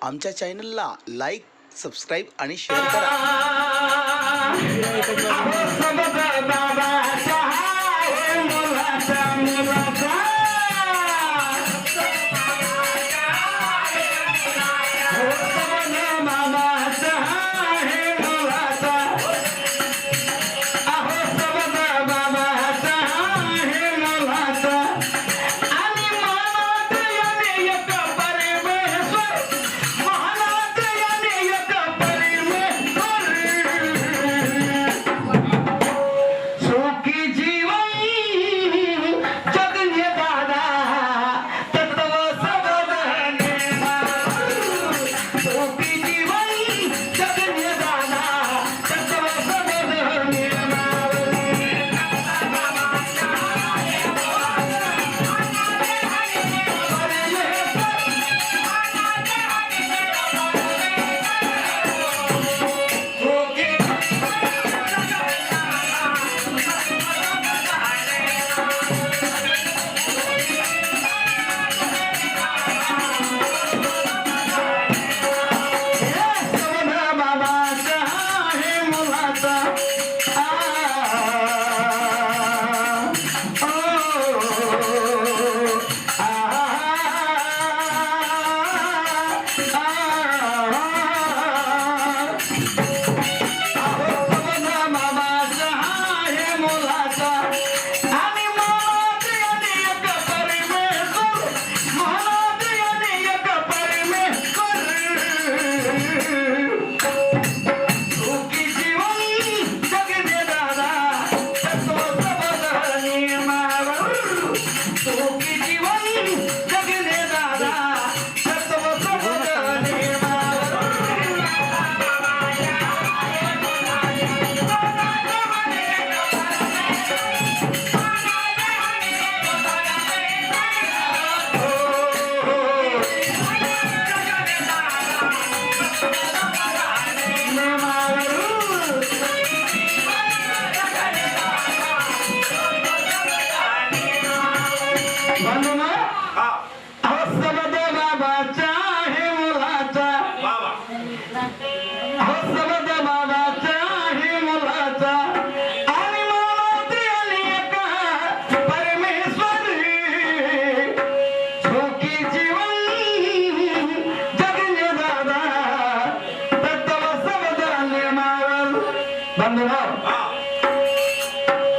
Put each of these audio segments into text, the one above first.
आमच्या चॅनलला like, subscribe आणि शेअर करा.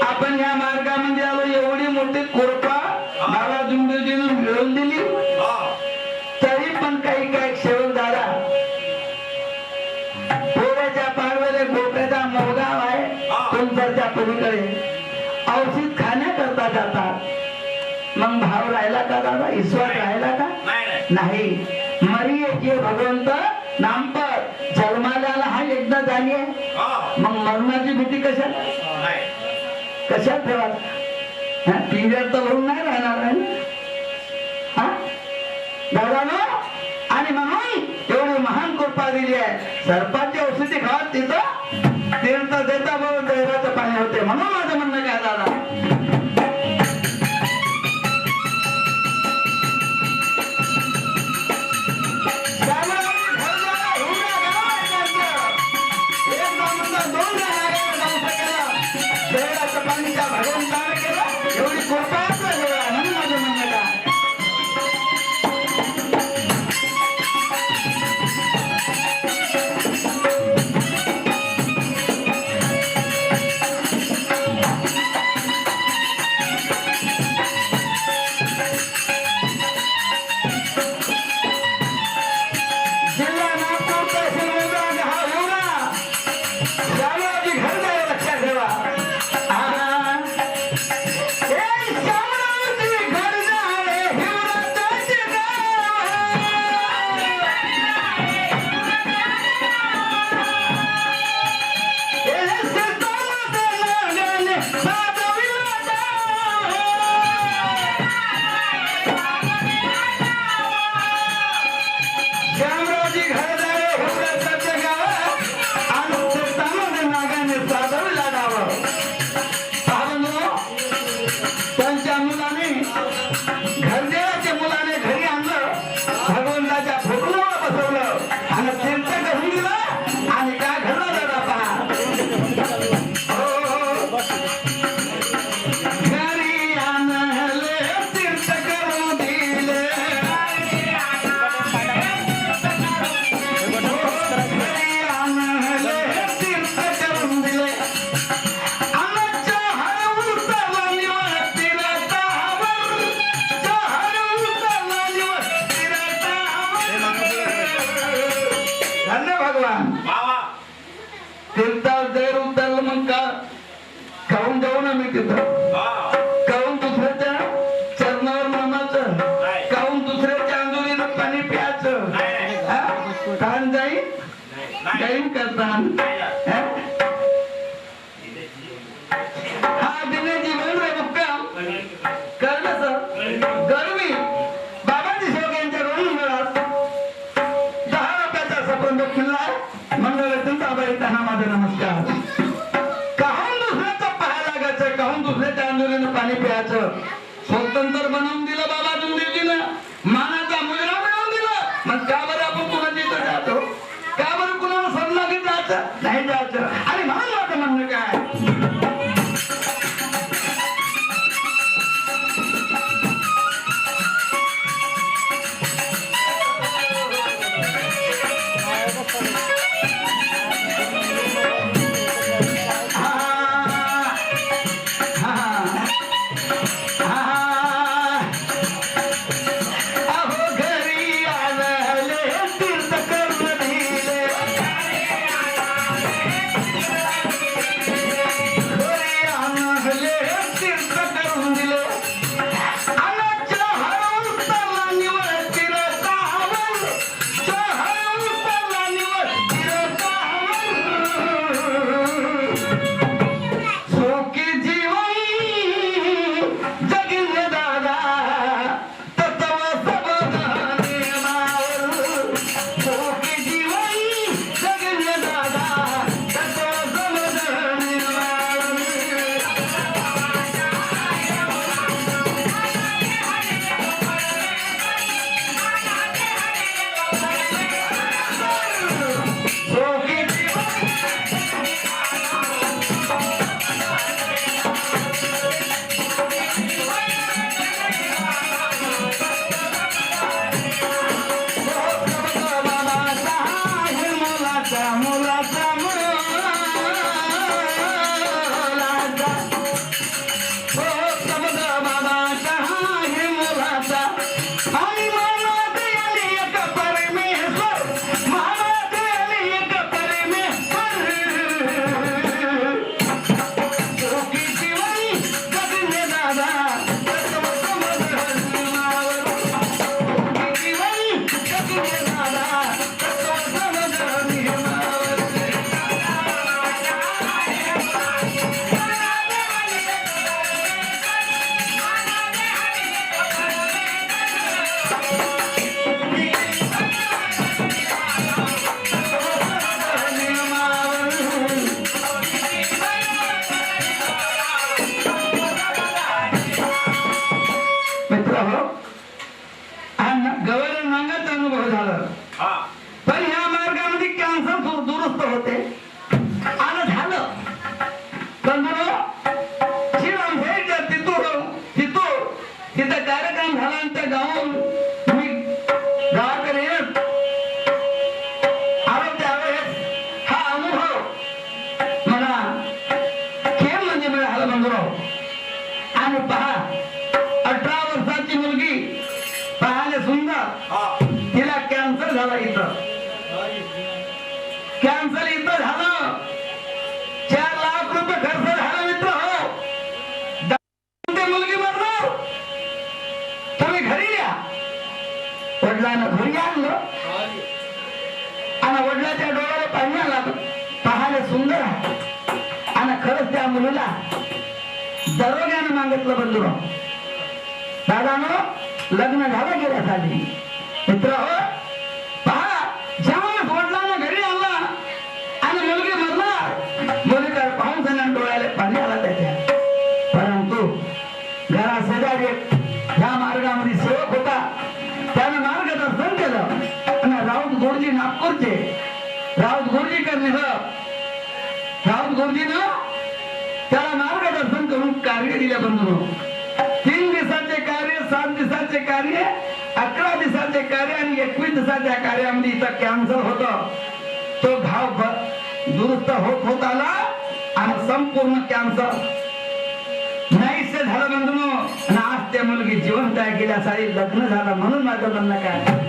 आपण या मार्गामध्ये आलो, एवढी मोठी कृपा बाबा दुंडोजीने मिळवून दिली, तरी पण काही काही सेवक दादा पोऱ्याच्या पाडवले गोट्याचा मोगाव आहे तुमच्या पलीकडे औषध खाण्याकरता जातात. मग भाव राहिला का दादा? ईश्वर राहिला का? नाही. मरिये भगवंत नाम पर जन्माला हा एकदा झाली आहे, मग मरणाची भीती कशात ठेवा? पिंजर तर भरून नाही राहणार आहे दादा. आणि म्हणून एवढी महान कृपा दिली आहे. सर्पाची औषधी खात तिथं तीर्थ देता बरोबर दैवाचं पाणी होते. म्हणून माझं म्हणणं काय दादा, एवढी कृपा म्हणून माझं म्हणणं काय. धन्य भगवान तीर्थावर जर उतरलं मग का खाऊन जाऊ ना मी तिथं खाऊन दुसऱ्याच्या चरणावर नमाचं खाऊन दुसऱ्याच्या अंजुरीनं पाणी प्यायचं कान जाईल जाईल करतान हा दिने जीवन रे मुक्काम कळलं सर गरमी बाबाजी शेवक यांच्या रोज मिळात 10 रुपयाचा सपंद किल्ला मंगळातून बाबाई त्यांना माझा नमस्कार काहून दुसऱ्याचं पाहायला लागायचं काहून दुसऱ्याच्या अंजुरीनं पाणी प्यायचं स्वतंत्र बनवून दिलं बाबा जुंदीजीनं मानाचा मुजरा मिळवून दिलं मग का बरं आपण कुणाच्या इथं जातो का बरं कुणाला सल्ला घेत जायचं नाही जायचं आणि म्हणून माझं म्हणणं काय दरोग्यानं मागितलं बंधुराव दादानं लग्न झालं गेल्या साली मित्र हो पहा जेव्हा वडिलांना घरी आणला आणि मुलगी मरणार मुलीकडे पाहून सगळ्या डोळ्याला पाणी आला त्याच्या परंतु घरा शेजारी ह्या मार्गामध्ये सेवक होता त्यानं मार्गदर्शन केलं आणि राऊत गुरुजी नागपूरचे राऊत गुरुजी करणे राऊत गुरुजीनं त्याला मार्गदर्शन करून कार्य दिल्या बंधू 3 दिवसाचे कार्य 7 दिवसाचे कार्य 11 दिवसाचे कार्य आणि 21 दिवसाच्या कार्यामध्ये इथं कॅन्सर होत तो घाव दुरुस्त होत आला आणि संपूर्ण कॅन्सर नाहीसे झालं बंधू आणि आज त्या मुलगी जिवंत आहे गेल्या साली लग्न झालं म्हणून माझं म्हणणं काय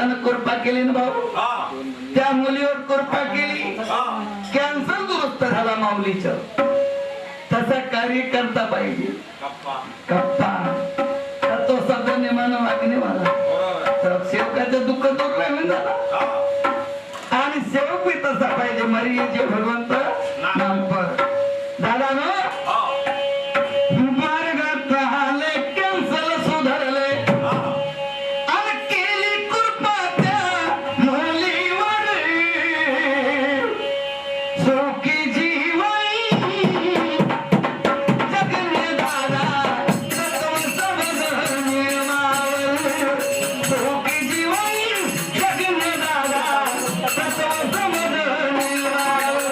देवानं कृपा केली ना भाऊ, त्या मुलीवर कृपा केली, कॅन्सर दुरुस्त झाला माऊलीचं. तसा कार्य करता पाहिजे. कप्पा तर तो सदा नेमानं वागणे मला तर सेवकाचं दुःख दूर नाही झाला. आणि सेवक बी तसा पाहिजे. मरियेचे भगवंत नाम पर दादा ना मार्गात आले, कॅन्सर सुधारले आणि केली कृपा त्या मुलीवर, सुखी जीवन जगने दादा तत्व समज निर्मावर, सुखी जीवन जगने दादा तत्व समज निर्मावर.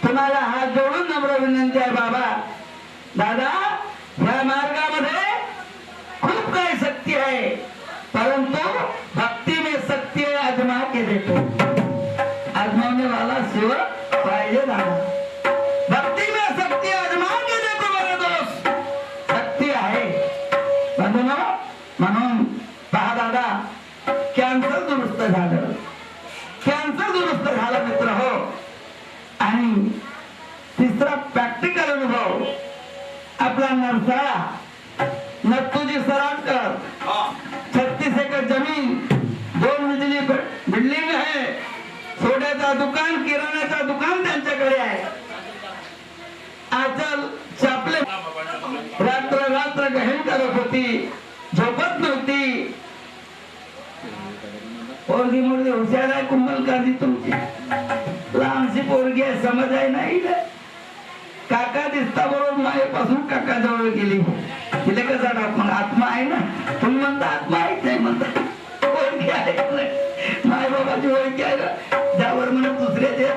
तुम्हाला हात जोडून नम्र विनंती आहे बाबा, दादा या मार्गामध्ये खूप काही शक्ती आहे, परंतु भक्ति में शक्ति आजमा के देखो. आजमाने वाला शिव पाहिजे दादा. भक्ति में शक्ति आजमा के देखो मेरे दोस्त, शक्ती आहे म्हणून पहा दादा, कॅन्सर दुरुस्त झालं, कॅन्सर दुरुस्त झालं मित्र हो. आणि तिसरा प्रॅक्टिकल अनुभव आपला नरसाळा नत्तूजी सराटकर, 36 एकर जमीन, 2 मजली बिल्डिंग आहे, सोड्याचा दुकान, किराण्याचा दुकान त्यांच्याकडे आहे. आजल चापले रात्र रात्र गहन करत होती, झोपत नव्हती. पोरगी मुलगी हुशार आहे, कुंभलकाजी तुमची लहानशी पोरगी आहे, समज आहे नाही. काका दिसता बरोबर मायेपासून काका जवळ गेली. तिला कसा डाक मग आत्मा आहे ना, तुम्ही म्हणता आत्मा आहे नाही म्हणता, पोरगी आहे माय बाबाची ओळखी आहे ना. त्यावर म्हणत दुसऱ्याचे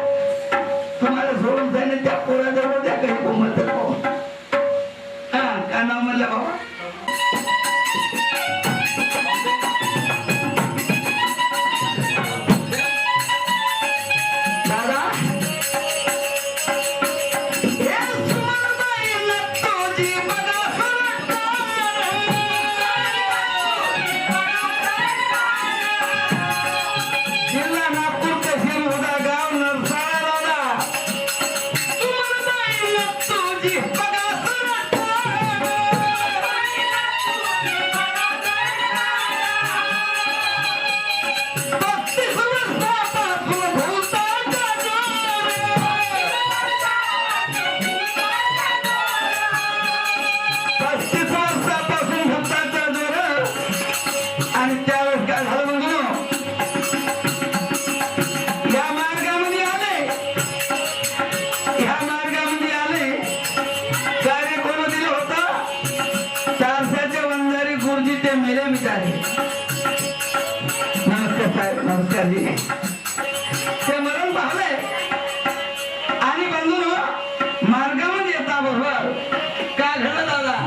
तुम्हाला सोडून जाणे त्या पोराजवळ द्या काही कोमत. हा काय नाव म्हणलं बाबा? नमस्कार जी. ते मरण पाहलंय आणि बंधू मार्गामध्ये येता बरोबर काय घडलं दादा?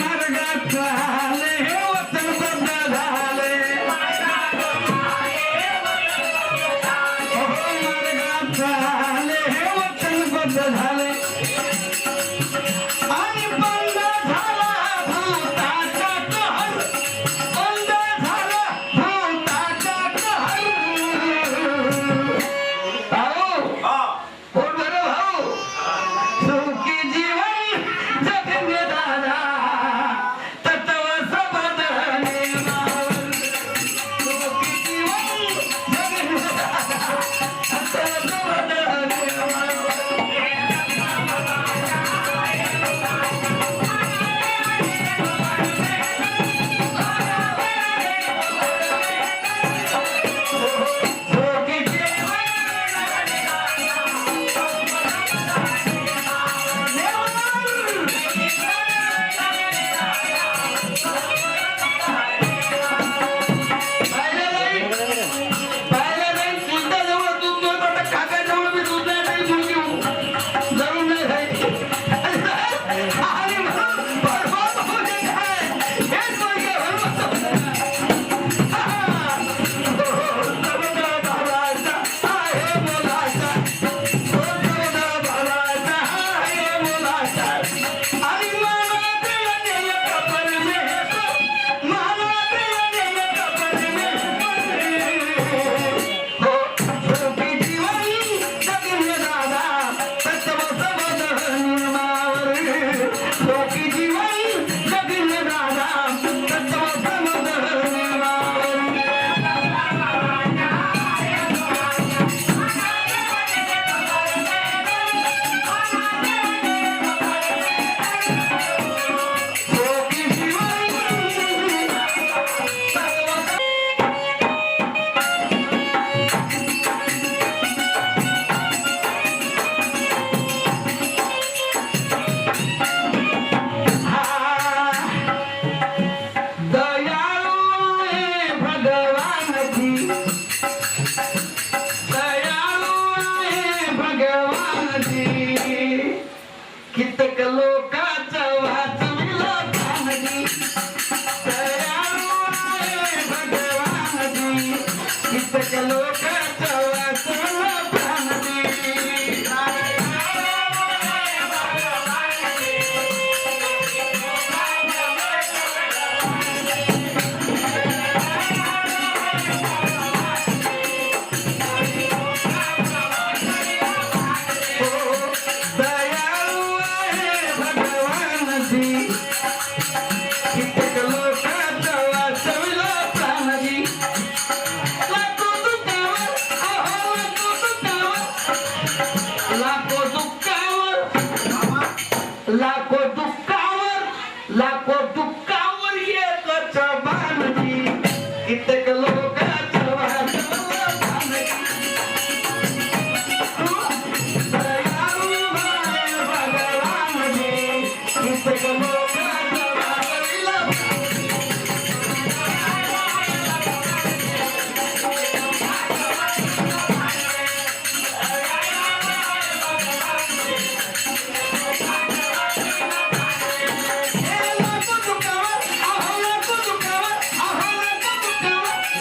मार्गात आले हे वचन बद्ध झाले, मार्गात आले हे वचन बद्ध झाले.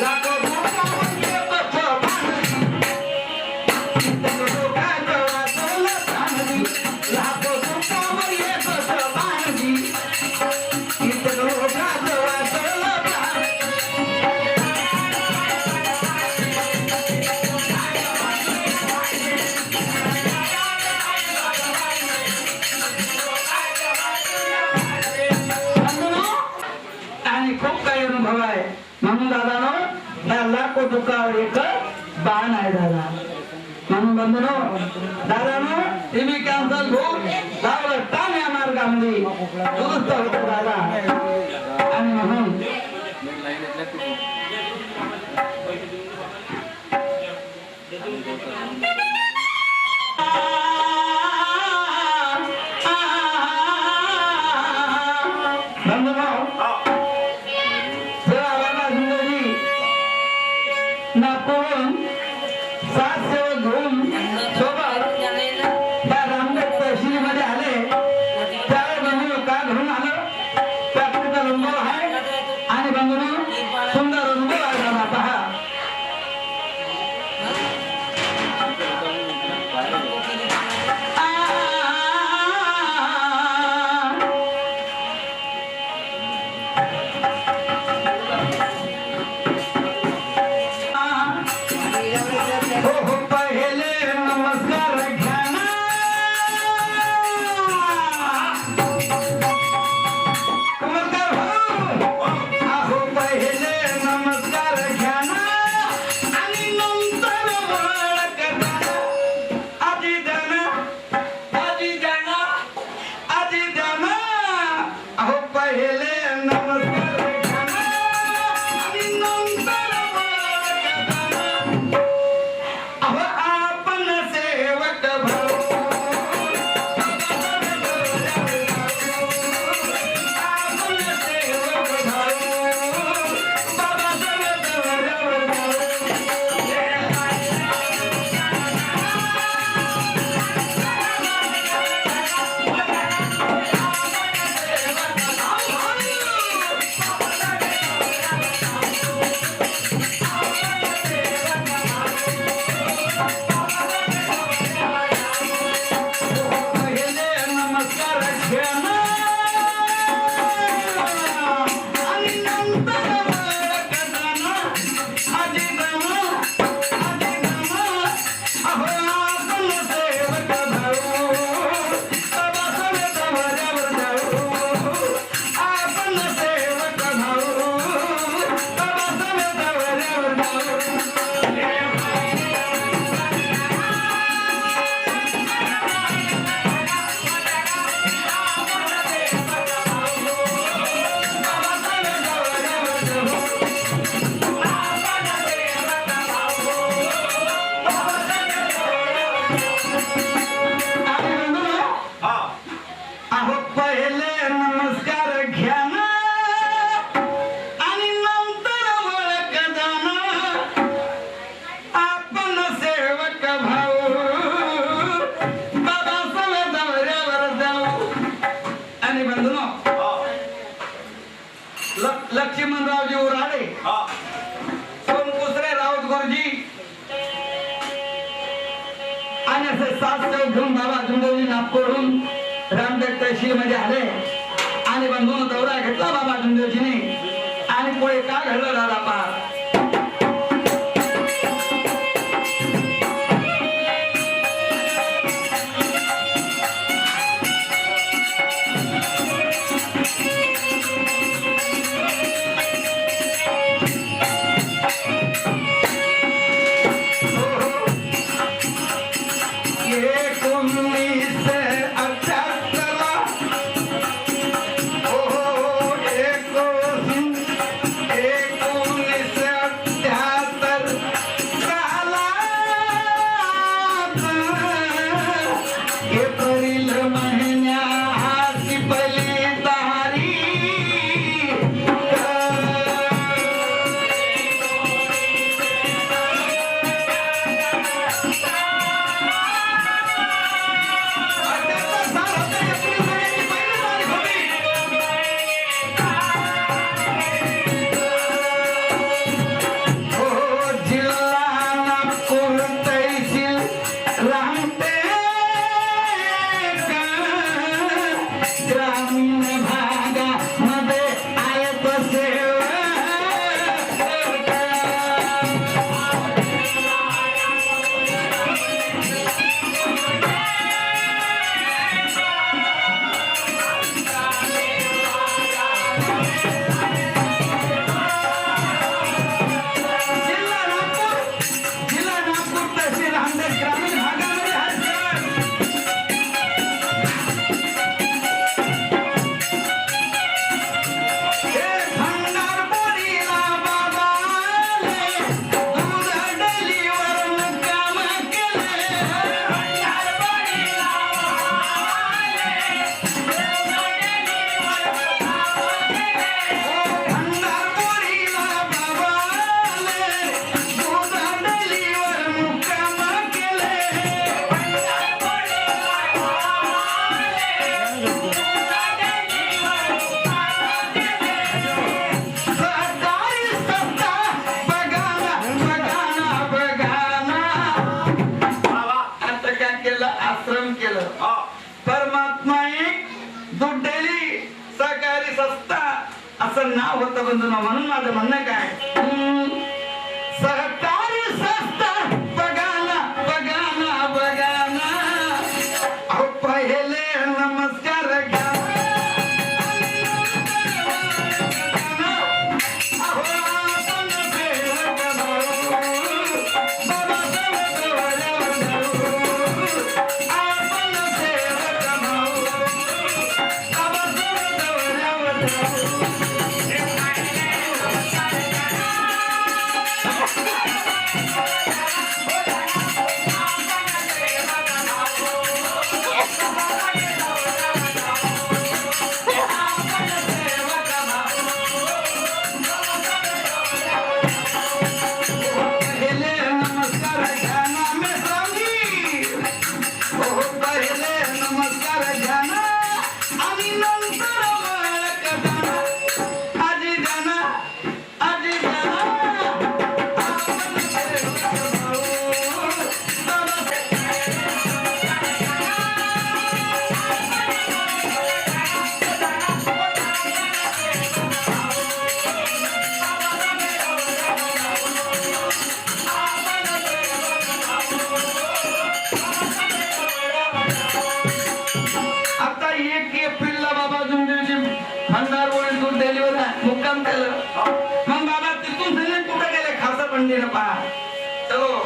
लाखो दुःखावर एकच भानजी. इथं डोक्यात वाचवलं प्राणजी. लाखो दुःखावर एकच भानजी. इथं डोक्यात वाचवलं प्राणजी. आणि खूप काही अनुभव आहे म्हणून दादानो या लाखो दुःखावर एक बाण आहे दादा. म्हणून बंधनो दादानो टीव्ही कॅन्सल होऊन लावलं टाण या मार्गामध्ये दुरुस्त होतो दादा. आणि म्हणून नागपूरहून 7 सेवक घेऊन सोबत त्या रामदेव तहसीलमध्ये आले. त्यावेळी बंधू काय घडून आलं त्याचा अनुभव आहे आणि बंधू सुंदर अनुभव आहे दादा. पहा हो हो पहिले नमस्कार घ्या ना. नमस्कार हो पहिले नमस्कार घ्या ना आणि नंतर ओळख द्या. आधी द्या ना आधी द्या ना आधी द्या ना. हो पहिले नमस्कार घ्या ना आणि नंतर ओळख द्या. अहो आपण सेवक भाऊ. आपण सेवक भाऊ. बाबासाहेब गौरव भाऊ. पहिले नमस्कार घ्या ना आणि नंतर ओळख द्या ना. आधी द्या ना आधी द्या ना. अहो आपण सेवक भाऊ. बाबासाहेब गौरव जाऊ. आपण सेवक भाऊ. बाबासाहेब गौरव जाऊ. अहो पहिले नमस्कार घ्या ना आणि नंतर ओळख द्या ना. आपण सेवक भाऊ. बाबासाहेब दौऱ्यावर जाऊ. आणि बंधूनो लक्ष्मणरावजी उराडे सोनकुसरे राऊत गुरुजी आणि असे 7 सेवक घेऊन बाबा जुंडोजी नागपूरहून रामदेव तहसील मध्ये आले. आणि बंधून दौरा घेतला बाबा जुंडोजीने. आणि पुढे काय घडलं दादा पहा. एक परमात्मा एक दुड्डेली सहकारी संस्था असं नाव होतं बंधूंनो. म्हणून माझं म्हणणं काय, सहकारी संस्था बघा ना बघा ना बघा ना. अहो पहिले नमस्कार घ्या. मुक्काम केलं. मग बाबा तिथून सगळे कुठे गेले, खासा पंडीनं पहा. चलो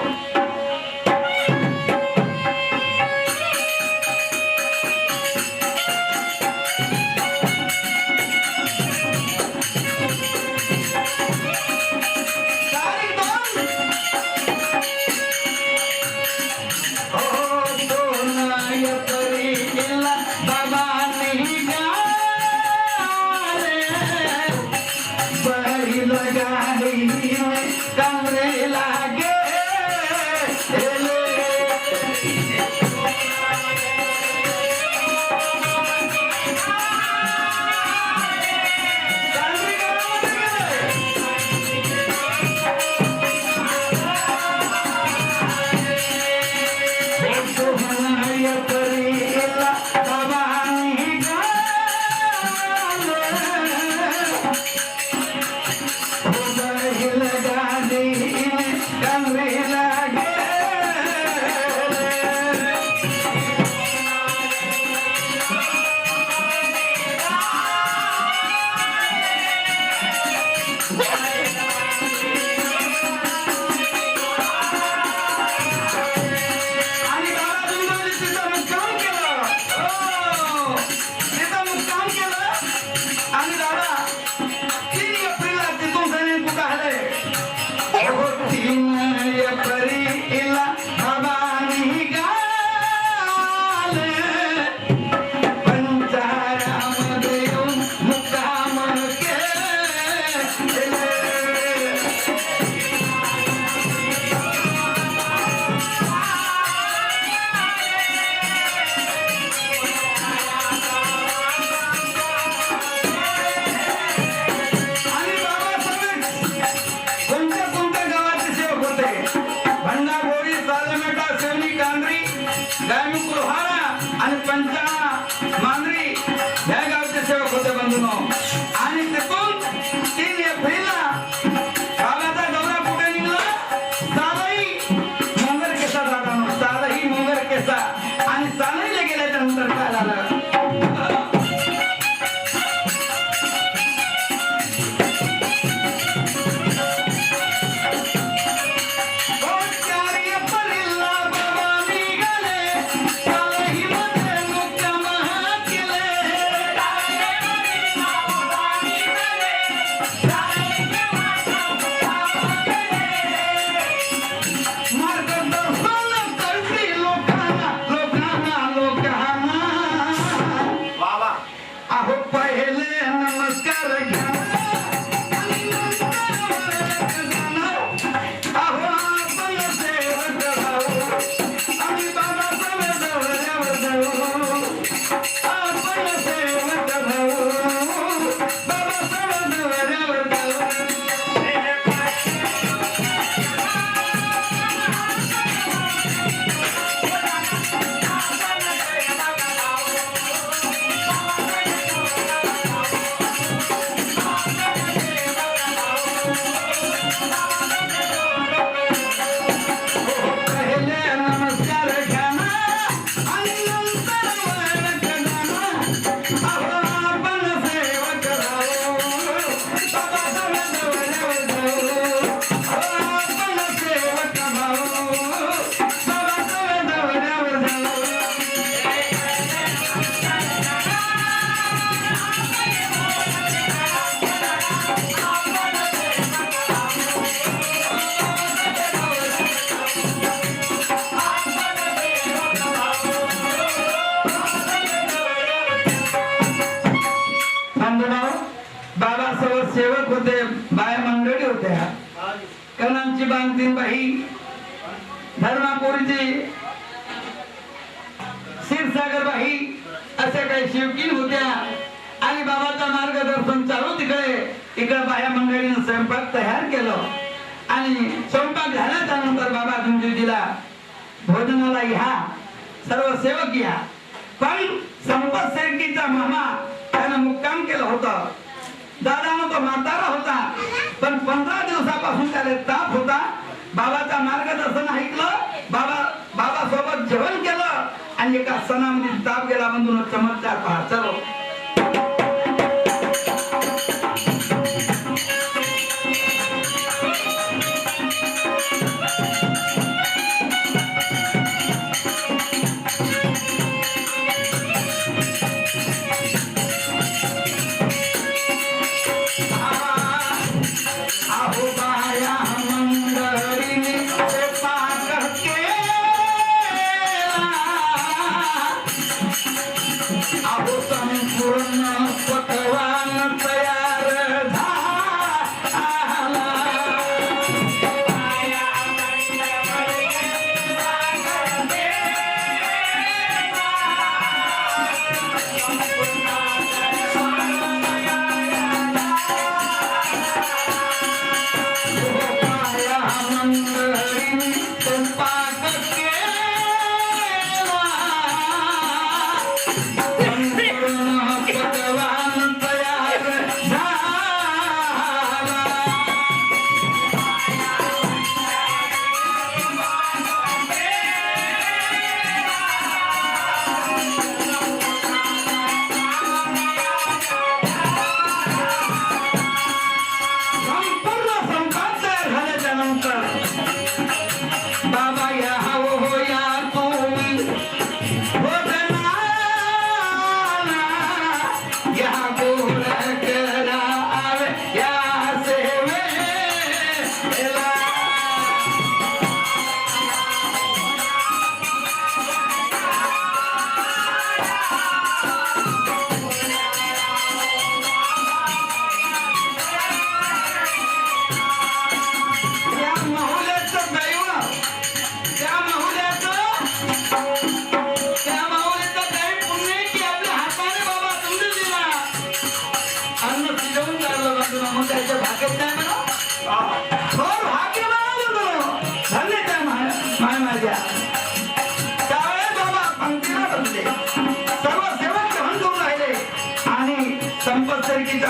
कमरे कणांची बांधतीन बाई धर्मापुरीची क्षीरसागर बाई अशा काही शिवकीन होत्या आणि बाबाचं मार्गदर्शन चालू तिकडे बाया मंडळीने स्वयंपाक तयार केलं आणि स्वयंपाक झाल्याच्या नंतर बाबा गुंजीजीला भोजनाला घ्या सर्व सेवक घ्या पण संपत शेळकीचा मामा त्यानं मुक्काम केलं होतं दादानं तो म्हातारा होता पण 15 दिवसापासून त्याला ताप होता बाबाचा मार्गदर्शन ऐकलं बाबा सोबत जेवण केलं आणि एका सणामध्ये ताप गेला बंधून चमत्कार पहा चलो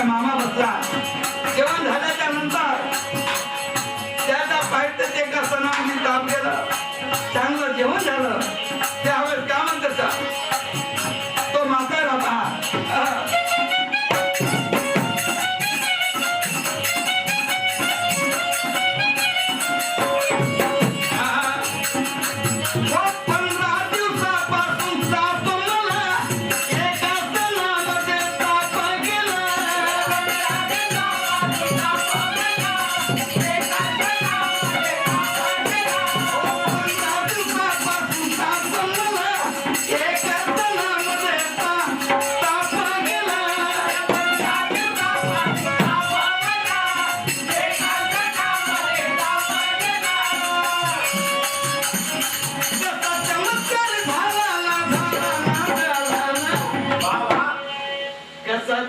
मामा बसला जेवण झाल्याच्या नंतर त्याचा पाहिजे ते सणामध्ये ताप गेलं चांगलं जेवण झालं त्यावेळेस काय म्हणतात तो म्हातारा पहा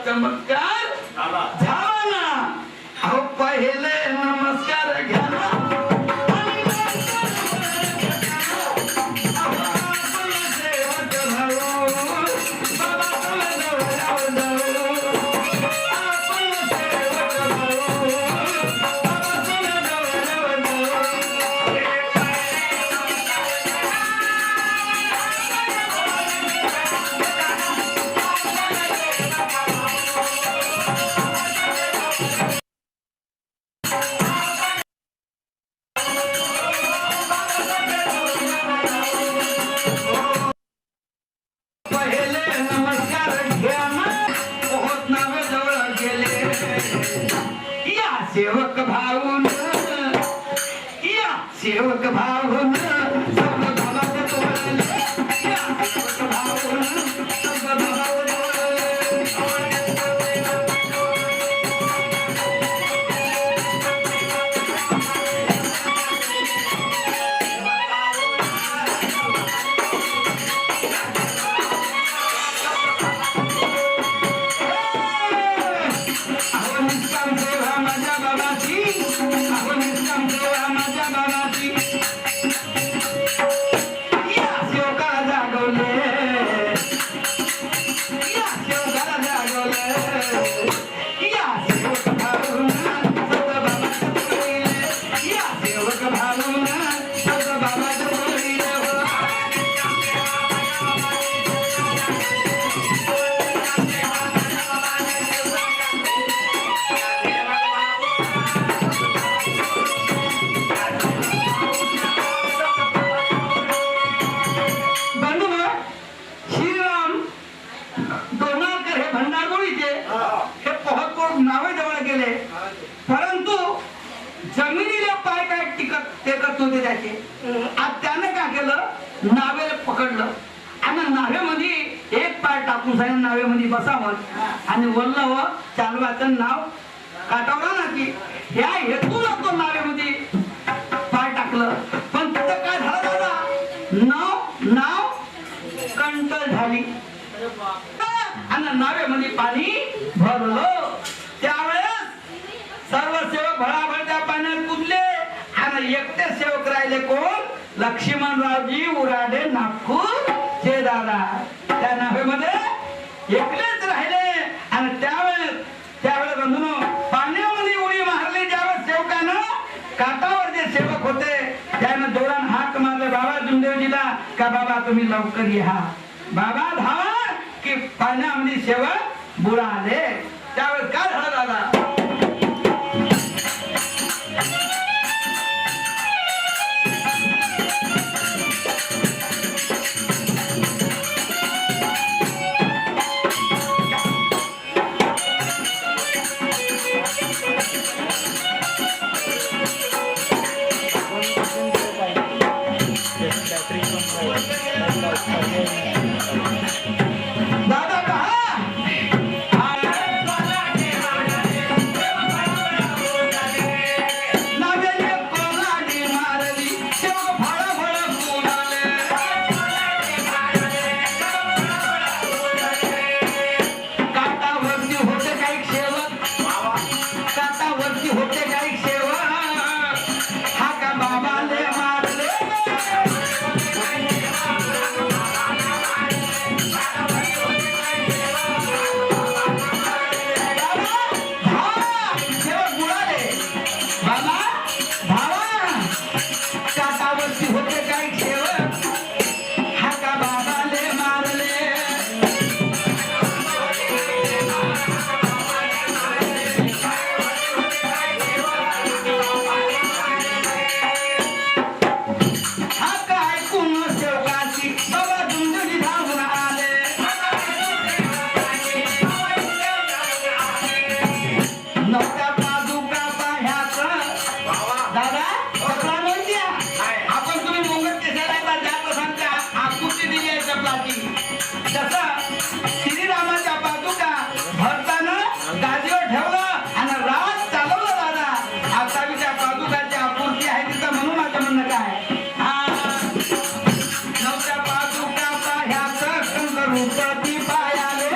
चमत्कार झाला ना अहो पहिले नमस्कार घ्या ना सेवक भाऊन सेवक भाऊन सब भावात तोडले सेवक भाऊन सब भावात तोडले पाय काय टिकत ते करत होते त्याचे. आज त्याने काय केलं, नावेला पकडलं आणि नावेमध्ये एक पाय टाकून सांगितलं नावेमध्ये बसावं आणि वल्ल चालवाचं नाव काटावला ना की ह्या हेतूला तो नावेमध्ये पाय टाकलं. पण तिथं काय झालं दादा, नाव कंटल झाली आणि नावेमध्ये पाणी भरलं. त्यावेळेस सर्व सेवक भळाभळ त्या पाण्यात कुदले आणि एकटे सेवक राहिले कोण, लक्ष्मणरावजी उराडे नागपूर चे दादा त्या नावेमध्ये एकलेच राहिले. आणि त्यावेळेस बंधूनो पाण्यामध्ये उडी मारली. ज्यावेळेस सेवकानं काठावर जे सेवक होते त्यानं जोरान हाक मारले बाबा जुमदेवजीला का बाबा तुम्ही लवकर या. बाबा धावा की पाण्यामध्ये सेवक बुडाले. त्यावेळेस काय झालं दादा, दादा पहा नावेने कोलाडी मारली सेवक फळाफळ बुडाले. काटावरती होते काही सेवक, काटावरती होते काही सेवक हा का बाबाले मारले. काटावरती होते काही सेवक हा का बाबाले मारले. हा का ऐकून सेवकाची बाबा जुमदेवजी धावून आले. नवत्या पादुका पाह्याचं दादा आपण तुम्ही मुंगट केसाला जात सांगता आकृती दिली आहे चपलाची. तसं श्रीरामाच्या पादुका भरताना गादीवर ठेवलं आणि राज चालवलं दादा. आता मी त्या पादुकाची आकृती आहे तिथं म्हणून माझं म्हणणं काय, नवत्या पादुका पाह्याचं शंकर रूपती पायाले.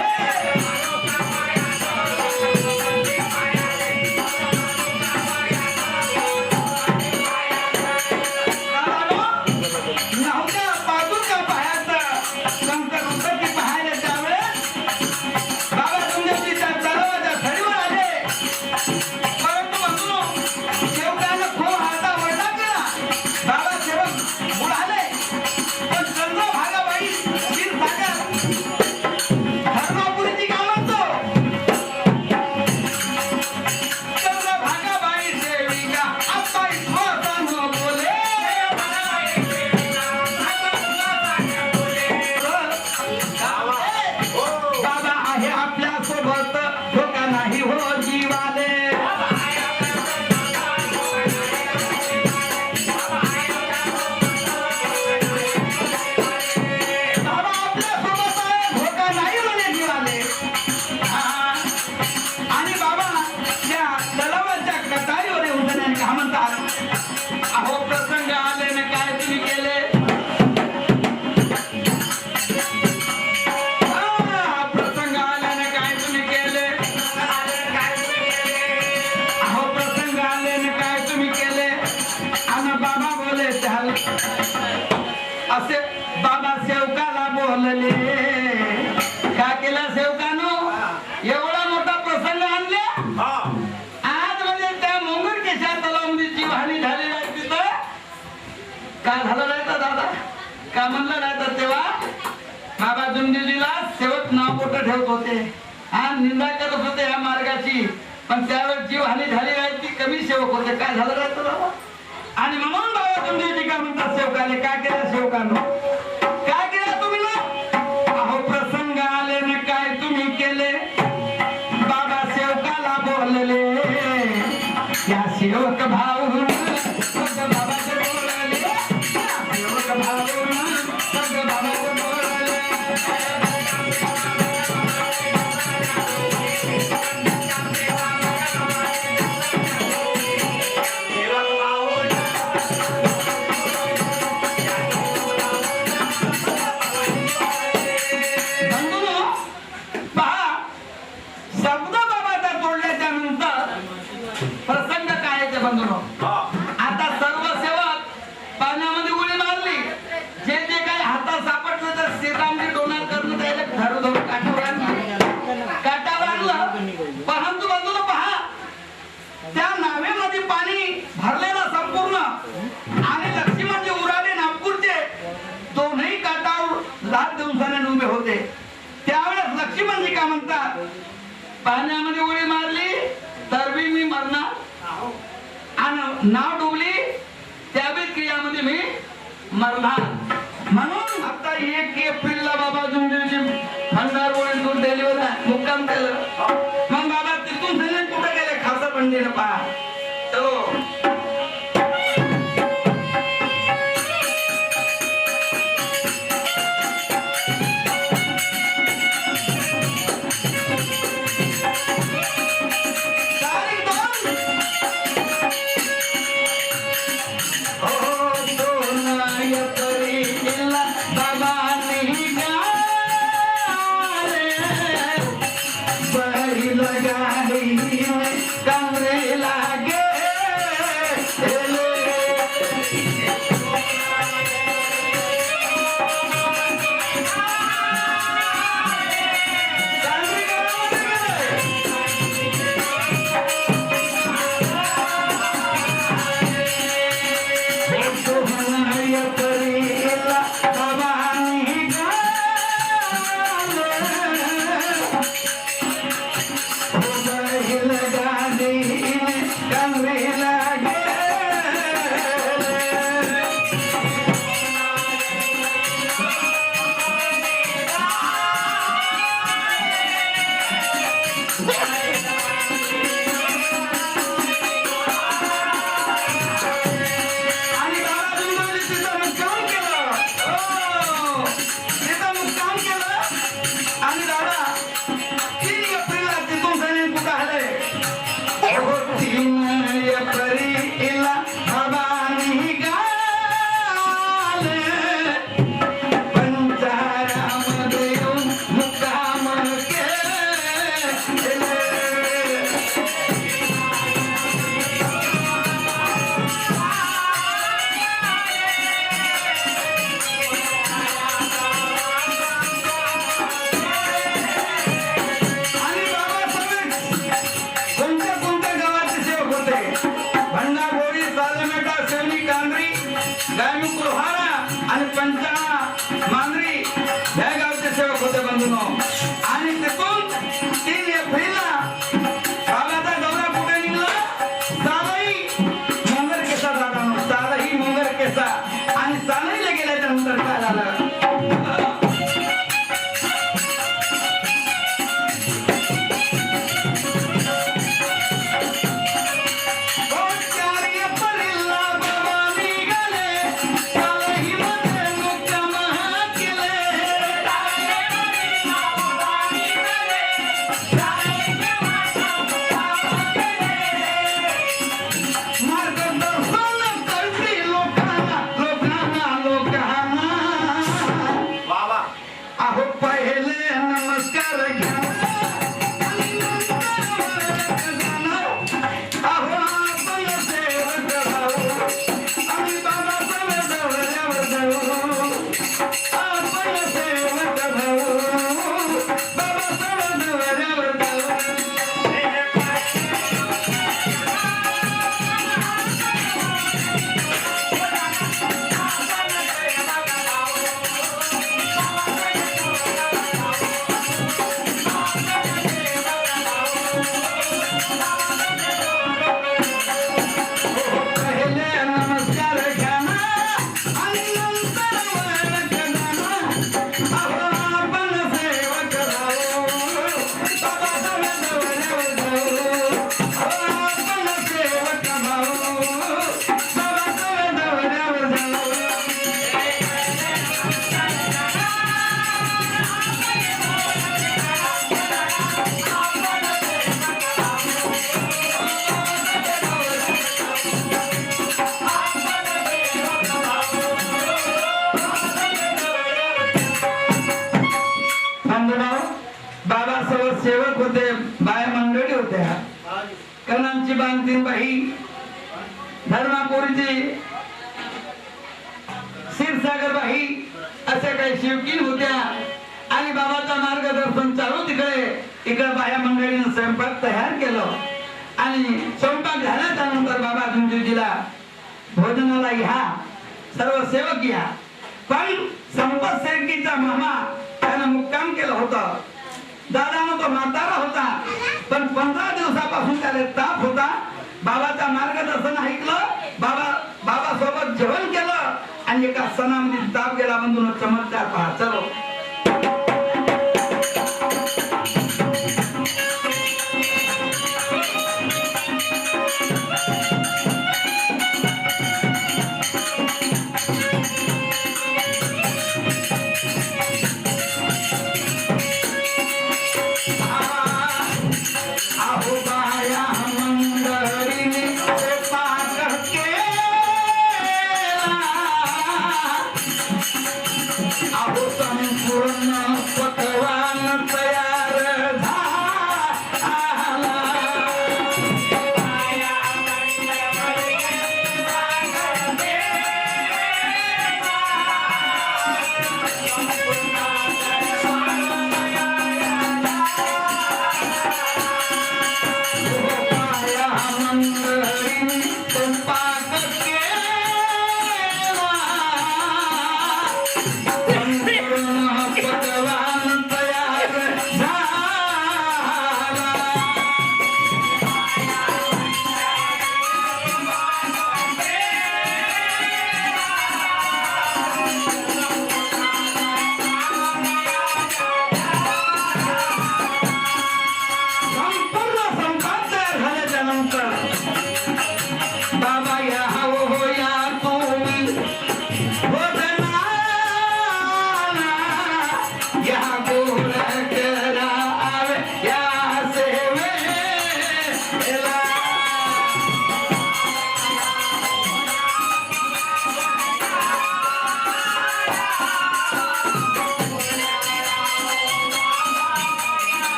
नवत्या पादुका पाह्याचं शंकर रूपती पाहायला त्यावेळेस बाबा जुमदेवजीच्या तलवाच्या धडीवर आले. परंतु बंधूंनो सेवकानं खूप हाता वळला केला. बाबा सेवक बुडाले. पण चंद्रभागाबाई क्षीरसागर धर्मापुरीची काय म्हणतो, चंद्रभागाबाई सेविका आता इथं बोले. बाबा आहे आपल्या सोबत धोका नाही हो जीवाले. बाबा आपल्या सोबत आहे धोका नाही म्हणे जीवाले. आणि बाबा त्या तलावाच्या कतारीवर येऊन काय म्हणतात, अहो प्रसंग आले ना काय तुम्ही केले. प्रसंग आल्याने काय तुम्ही केले, अहो प्रसंग आल्याने काय तुम्ही केले. आणि बाबा बोले त्याला असे बाबा सेवकाला बोलले का केला सेवकानो, एवढा मोठा प्रसंग आणले. आज म्हणजे त्या मोंगड केशा तलावामध्ये जीवहानी झालेली आहे. तिथं काय झालं नाही तर दादा, का म्हणलं नाही तर तेव्हा बाबा जुमदेवजीला सेवक नाव मोठं ठेवत होते आणि निंदा करत होते या मार्गाची. पण त्यावेळेस जीवहानी झाली नाही ती कमी सेवक होते. काय झालं नाही तर बाबा. आणि म्हणून बाबा जुमदेवजी काय म्हणतात सेवकाले, काय केलं सेवकांनो, काय केलं तुम्ही ना, अहो प्रसंग आले ना काय तुम्ही केले. बाबा सेवकाला बोलले या सेवक भाऊ पाण्यामध्ये उडी मारली तर बी मी मरणार आणि नाव डुबली त्या बी क्रियामध्ये मी मरणार. म्हणून आता 1 एप्रिलला बाबा जुंजीची भंडार गोळी दूर दिलीवर मुक्काम केलं. मग बाबा तिथून सगळे कुठे गेले खासा पंडीनं पहा. चलो आणि तिथून 3 एप्रिलला बाबाचा दौरा कुठे निघला सालाही मंगर केसा जाणार सालाही मंगर केसा आणि सालाईला गेल्याच्या नंतर काय झालं बाबासोबत सेवक होते बाय मंडळी होत्या कणांची बांधतीन बाई धर्मापुरीची क्षीरसागर बाई अशा काही शिवकीन होत्या आणि बाबाचा मार्गदर्शन चालू इकडे बाया मंडळीने स्वयंपाक तयार केलं आणि स्वयंपाक झाल्याच्या नंतर बाबा जुंजीजीला भोजनाला घ्या सर्व सेवक घ्या पण संपत शेळकीचा मामा त्यानं मुक्काम केलं होतं दादानं तो म्हातारा होता पण 15 दिवसापासून त्याला ताप होता. बाबाचा मार्गदर्शन ऐकलं, बाबा सोबत जेवण केलं आणि एका सणामध्ये ताप गेला. बंधून चमत्कार पहा. चलो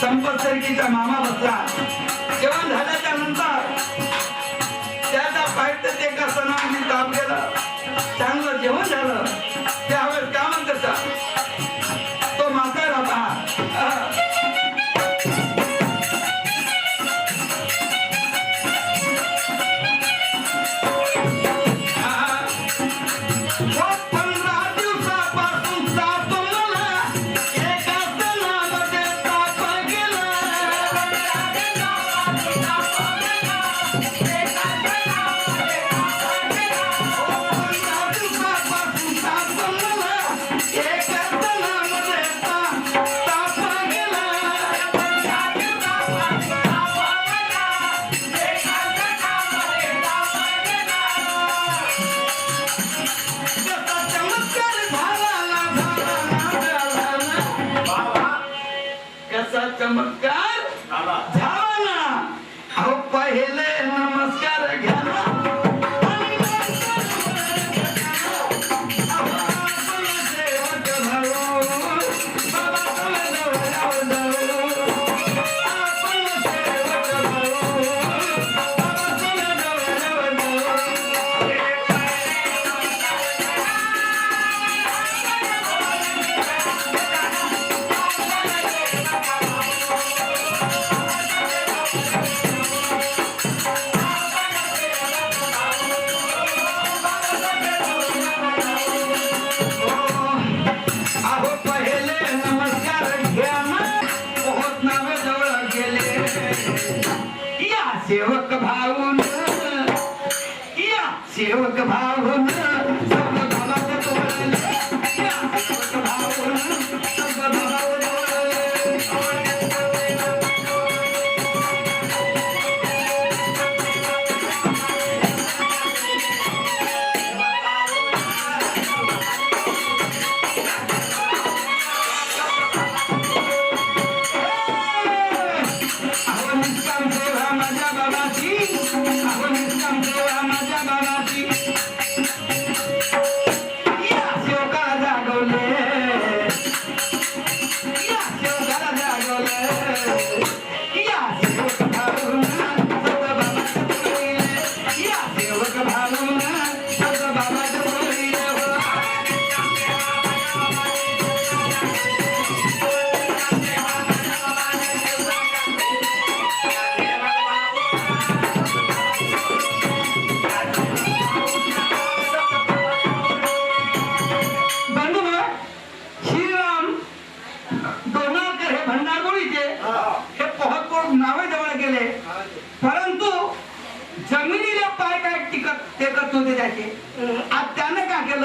संपत्सर्गीचा मामा बसला. जेवण झाल्याच्या नंतर त्याचा पाहिजे ते एका सणामध्ये ताप गेला. चांगलं जेवण झालं. त्यावेळेस काय म्हणतात तो म्हातारा पहा. Yeah.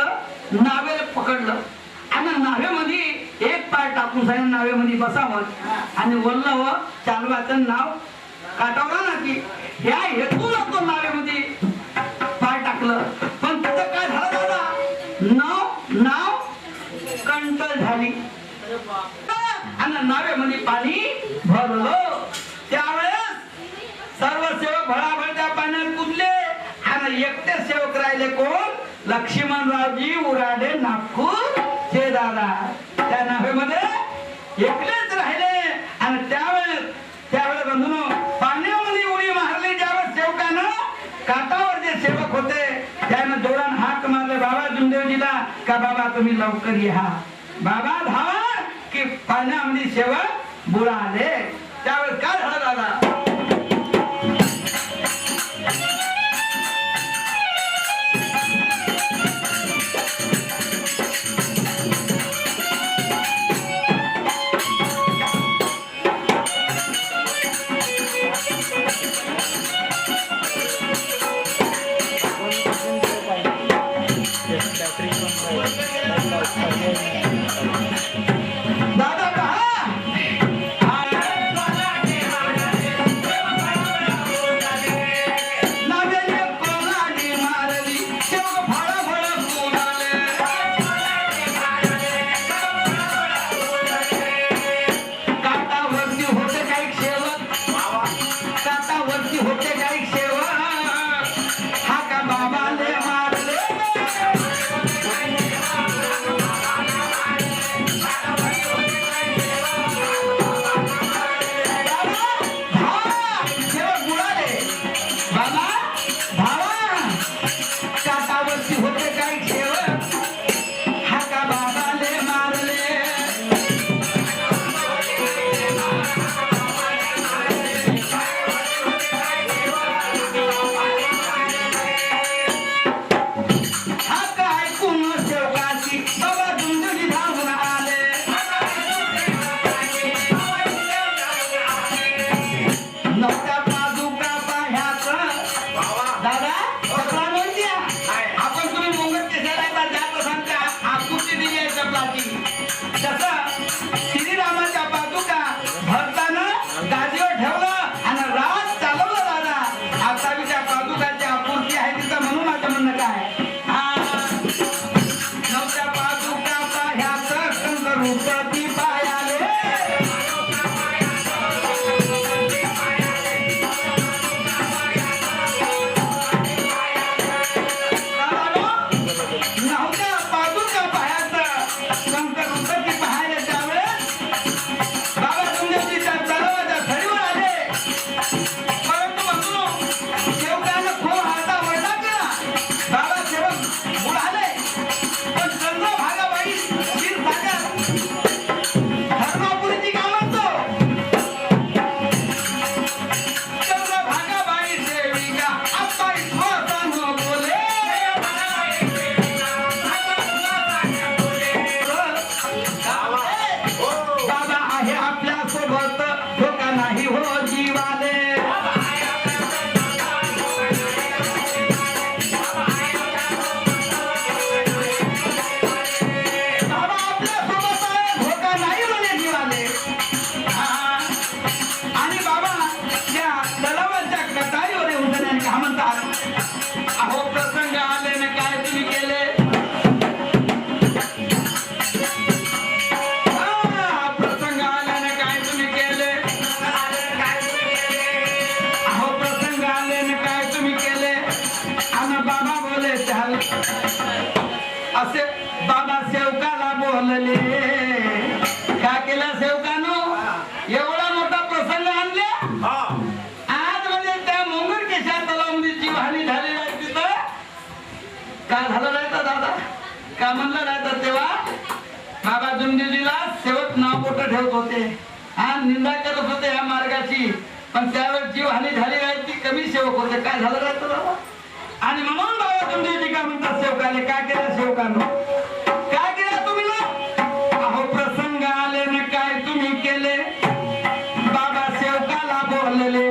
केलं, नावेला पकडलं आणि नावेमध्ये एक पाय टाकून सांगितलं नावेमध्ये बसावं आणि वल्ल व चालवाचं नाव काटावला ना की ह्या हेतून तो नावेमध्ये पाय टाकलं. पण तिथं काय झालं दादा, नाव कंटल झाली आणि नावेमध्ये पाणी भरलं. त्यावेळेस सर्व सेवक भळाभळ त्या पाण्यात कुदले आणि एकटे सेवक राहिले कोण, लक्ष्मणरावजी उराडे नागपूर चे दादा त्या नावेमध्ये एकलेच राहिले. आणि त्यावेळेस बंधूनो पाण्यामध्ये उडी मारली. ज्यावेळेस सेवकानं काठावर जे सेवक होते त्यानं जोरान हाक मारले बाबा जुमदेवजीला का बाबा तुम्ही लवकर या, बाबा धावा की पाण्यामध्ये सेवक बुडाले. त्यावेळेस काय झालं दादा, दादा पहा नावेने कोणाने मारली सेवक फळाफळ कोणाले. काटावरती होते काही सेवक, काटावरती होते काही सेवक हा का बाबाले मारले. काटावरती होते काही सेवक हा का बाबाले मारले. हा का ऐकून सेवकाची बाबा जुंजुली धावून आले. नवत्या पादुका पाह्याचं दादा चपला नव्हत्या. आपण तुम्ही मुंगट केसाला जात सांगता आकृती दिली आहे चपलाची. तसं श्रीरामाच्या पादुका भक्तानं गादीवर ठेवलं आणि राज चालवलं दादा. आता मी त्या पादुकाची आकृती आहे तिथं म्हणून माझं म्हणणं काय, नवत्या पादुका पाह्याचं कंस रूपती पायाले. नवत्या पादुका पाह्याचं शंकर रूपती पाहायला त्यावेळेस बाबा जुमदेवजी त्या तलावाच्या थडीवर आले. परंतु बंधूंनो सेवकानं खूप हाता वळला केला. बाबा सेवक बुडाले. पण चंद्रभागाबाई क्षीरसागर धर्मापुरीची काय म्हणतो, चंद्रभागाबाई सेविका आप्पा ईश्वर बोले. बाबा आहे आपल्या सोबत धोका नाही हो जीवाले. बाबा आपल्या सोबत आहे धोका नाही म्हणे जीवाले. आणि बाबा त्या तलावाच्या कटारीवर येऊन त्याने काय म्हणतात, अहो प्रसंग आले ना काय तुम्ही केले. प्रसंग आल्याने काय तुम्ही केले, अहो प्रसंग आल्याने काय तुम्ही केले. आणि बाबा बोले चाल असे बाबा सेवकाला बोलले. काय केलं सेवकानं, एवढा मोठा प्रसंग आणले आज म्हणजे त्या मोंगूर केशा तलावामध्ये जीवहानी झालेली आहे. तिथं काय झालं राहतं दादा, का म्हणलं राहतं तेव्हा बाबा जुमदेवजीला सेवक नाव मोठं ठेवत होते आणि निंदा करत होते या मार्गाची. पण त्यावेळेस जीवहानी झाली आहे ती कमी सेवक होते. काय झालं राहतं बाबा. आणि म्हणून बाबा जुमदेवजी काय म्हणतात सेवकाले, काय केलं सेवकानं, काय केलं तुम्ही ना, अहो प्रसंग आले ना काय तुम्ही केले. बाबा सेवकाला बोलले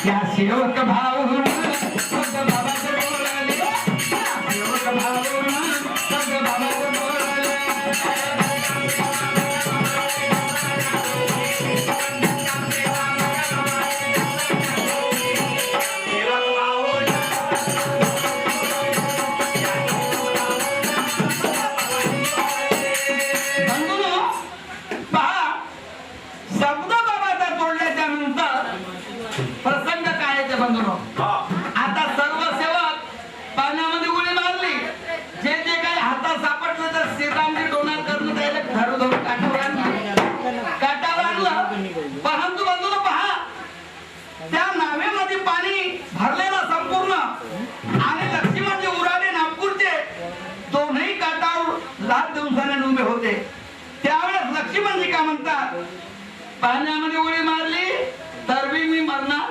या सेवक भाऊ बाबाचे बोलले, या सेवक भाऊ बंधूनो, पहा, शब्द बाबाचा तोडल्याच्या नंतर प्रसंग काय आहे ते बंधूनो. आता सर्व सेवक पाण्यामध्ये उडी मारली. जे जे काही हातात सापडलं तर श्रीरामजी डोणार करून त्याला धरून धरून काठावर आणलं. परंतु बंधूनो पहा, त्या नावेमध्ये पाणी भरलेलं संपूर्ण आणि लक्ष्मणजी उराडे नागपूरचे दोन्ही काठावर लाथ दिवसाने उभे होते. त्यावेळेस लक्ष्मणजी काय म्हणतात, पाण्यामध्ये उडी मारली तर बी मी मरणार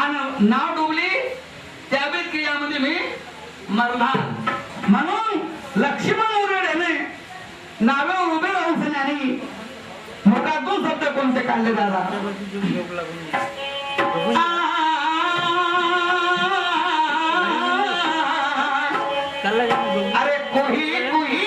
आणि नाव डुबली त्या बी क्रियामध्ये मी मरणार. म्हणून लक्ष्मण उराडेने नावेवर उभे राहून सन्यानी मुखातून शब्द कोणते काढले जातात. अरे कोही कोही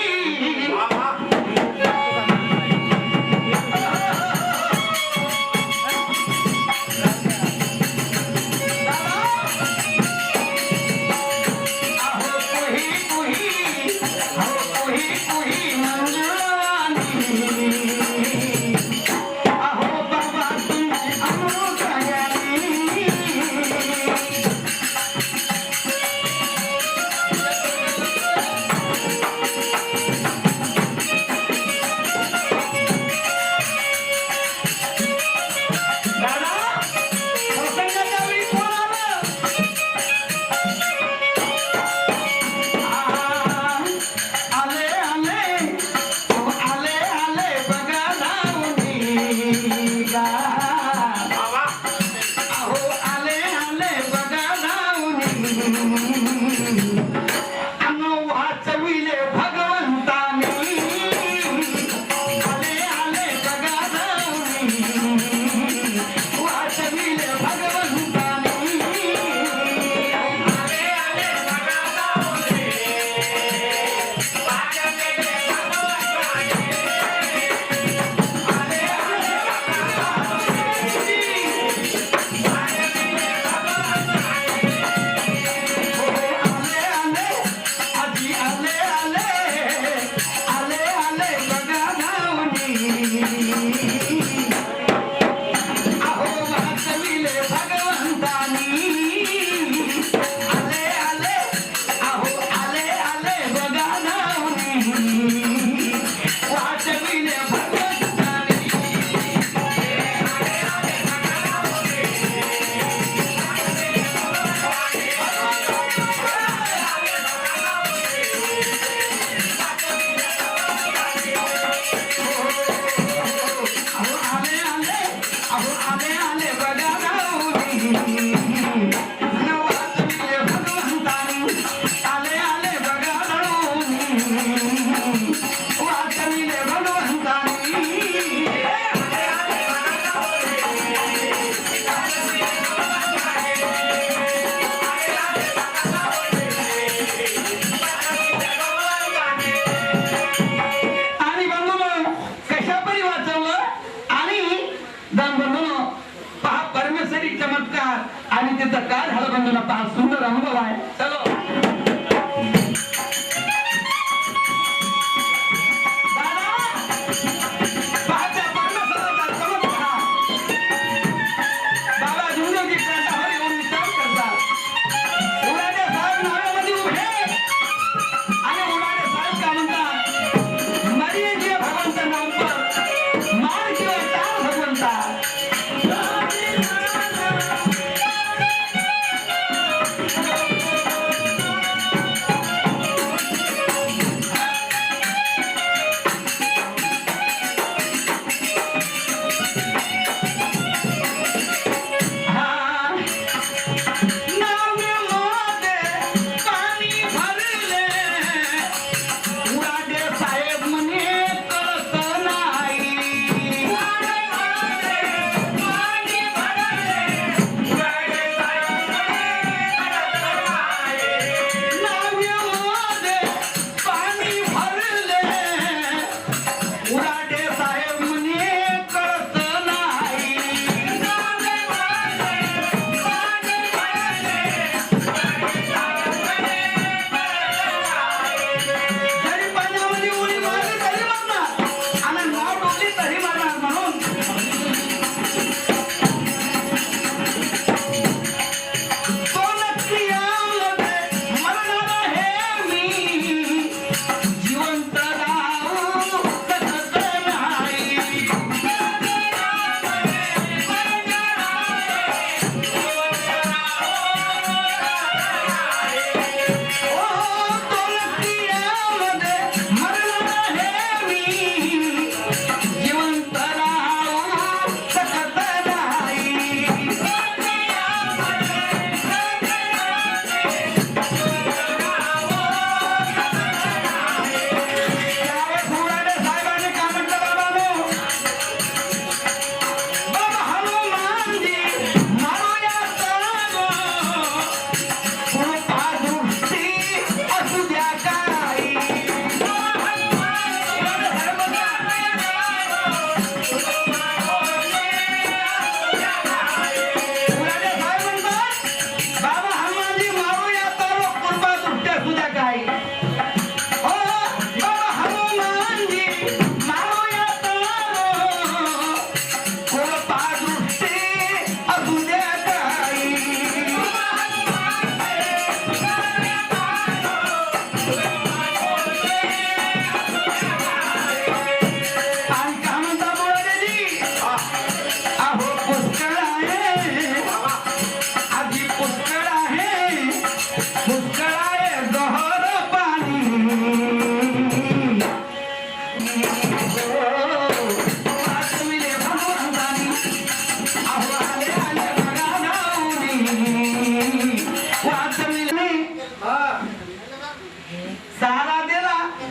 सुंदर अनुभव आहे. चलो भगवंता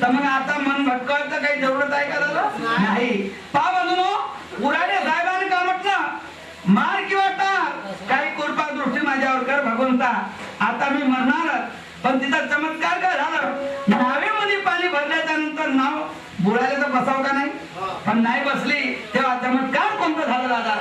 तर मग आता मन भटकवायचं काही जरूरत आहे का दादा? नाही. पा म्हणून उराडे साहेबांनी का म्हटलं, मार किंवा टार काही कृपा दृष्टी माझ्यावर कर भगवंता. आता मी मरणार, पण तिचा चमत्कार काय झाला, नावेमध्ये पाणी भरल्याच्या नंतर नाव बुडायला तर बसाव का नाही, पण नाही बसली. तेव्हा चमत्कार कोणतं झालं दादा?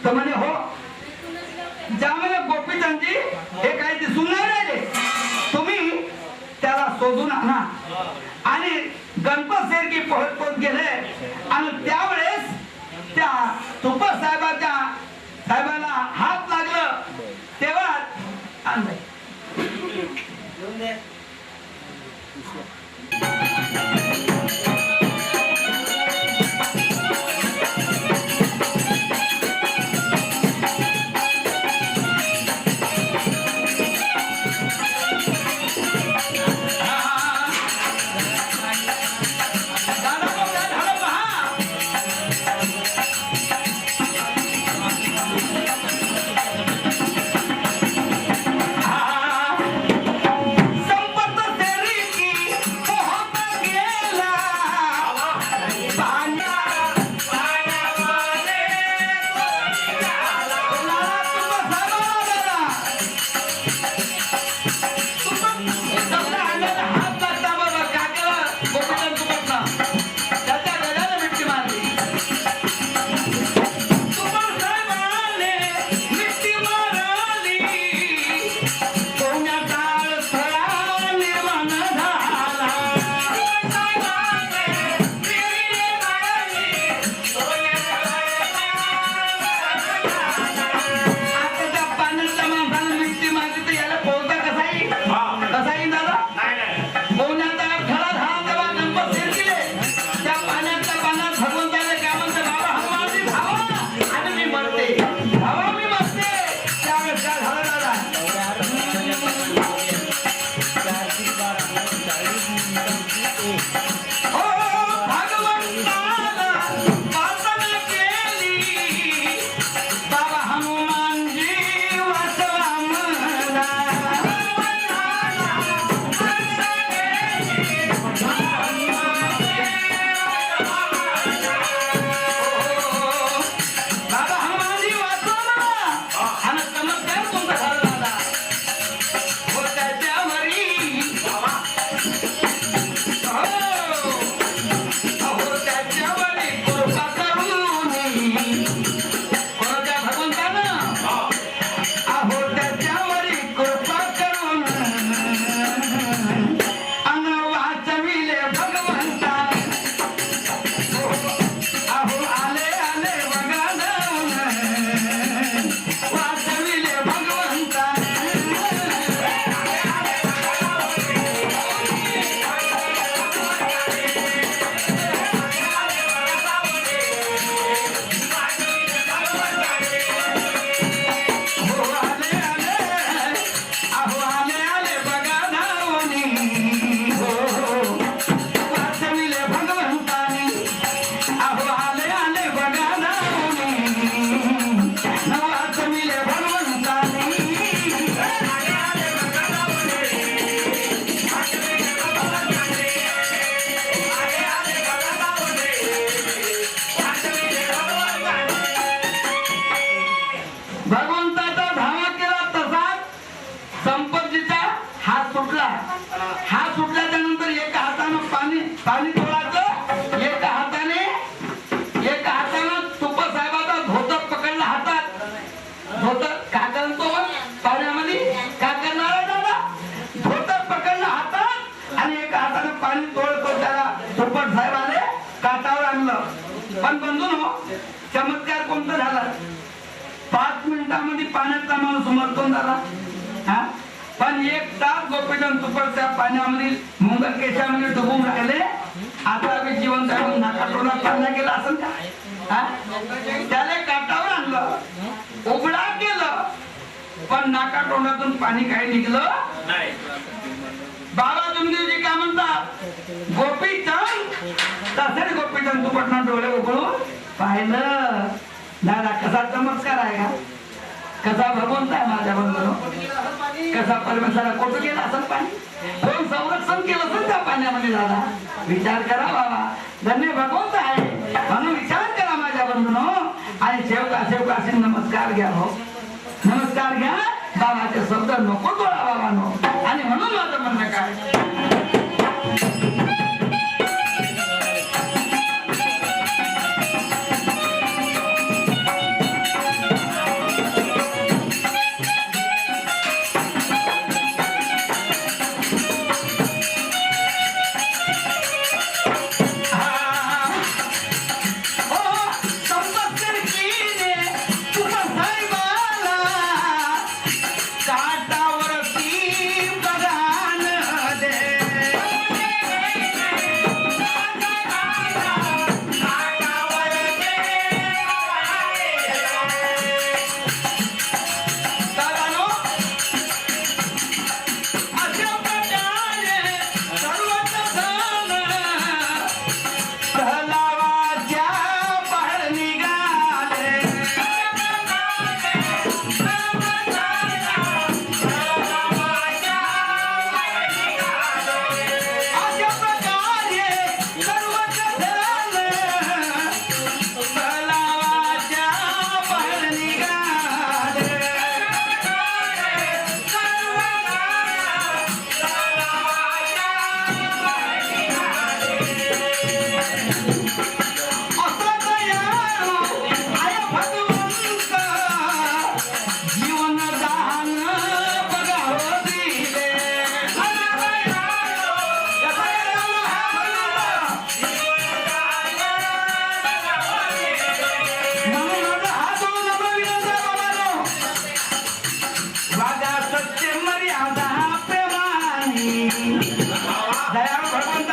तर म्हणे हो. ज्यावेळेला गोपीचंदजी हे काही दिसून नाही राहिले, तुम्ही त्याला शोधून आणा. आणि गणपत शेरकी पोहत पोहत गेले आणि त्यावेळेस त्या तुपा साहेबाला हात लागलं, तेव्हा आणलं. चमत्कार कोणता झाला? 5 मिनिटांमध्ये पाण्याचा माणूस मरतो झाला. हा, पण 1 तास गोपीचंद तुपरच्या पाण्यामध्ये मुंग केशामध्ये डुबून राहिले. आता बी जिवंत आहे. नाकातोंडात पाणी गेला असेल का? हा, त्याला काटावर आणलं, उघडा केलं, पण नाकातोंडातून पाणी काही निघलं नाही. बाबा तुमची काय म्हणतात? गोपीचंद तसेच गोपीचंद तुपटना डोळे उघडून पाहिलं. दादा कसा चमत्कार आहे का? कसा भगवंत आहे माझ्या बंधू? कसा परमेश्वरा कुठं गेला असं पाणी? कोण संरक्षण केलं असेल त्या पाण्यामध्ये? दादा विचार करा बाबा, धन्य भगवंत आहे म्हणून विचार करा माझ्या बंधूनो. आणि शेवकाशी नमस्कार घ्या. हो, नमस्कार घ्या. बाबाचे शब्द नको तोडा बाबानो. आणि म्हणून माझं म्हणणं काय, दया भगवंत